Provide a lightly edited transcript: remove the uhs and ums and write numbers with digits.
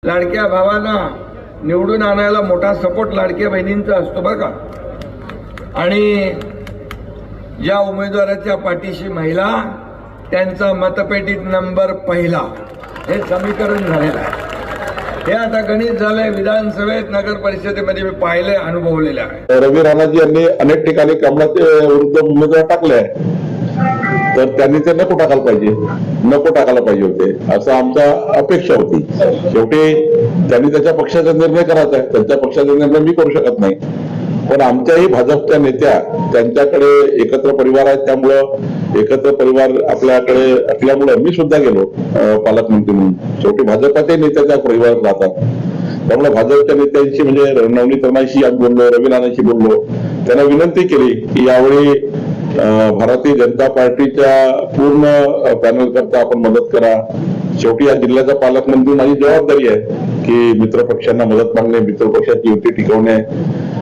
लाडक्या भावांना निवडून आणायला मोठा सपोर्ट लाडक्या बहिणींचा असतो बरं का। आणि ज्या उमेदवाराच्या पाठीशी महिला त्यांचा मतपेटीत नंबर पहिला, हे समीकरण झालेलं आहे। हे आता गणित झालंय। विधानसभेत नगर परिषदेमध्ये मी पाहिले, अनुभवलेले आहे। रवी राणाजी यांनी अनेक ठिकाणी कमळाचे विरुद्ध उमेदवार टाकले, तर त्यांनी ते नको टाकायला पाहिजे होते असं आमचा अपेक्षा होती। शेवटी त्यांनी त्याच्या पक्षाचा निर्णय करायचा आहे, त्यांच्या पक्षाचा निर्णय मी करू शकत नाही। पण आमच्याही भाजपच्या नेत्या त्यांच्याकडे एकत्र परिवार आहेत, त्यामुळं एकत्र परिवार आपल्याकडे असल्यामुळे मी सुद्धा गेलो पालकमंत्री म्हणून। शेवटी भाजपाच्या नेत्याच्या परिवारात राहतात, त्यामुळे भाजपच्या नेत्यांशी म्हणजे नवनीत राणांशी आज बोललो, रवी राणांशी बोललो, त्यांना विनंती केली की यावेळी भारतीय जनता पार्टीच्या पूर्ण पॅनल करता आपण मदत करा। शेवटी या जिल्ह्याचा पालकमंत्री माझी जबाबदारी आहे की मित्रपक्षांना मदत मागणे, मित्रपक्षाची युती टिकवणे,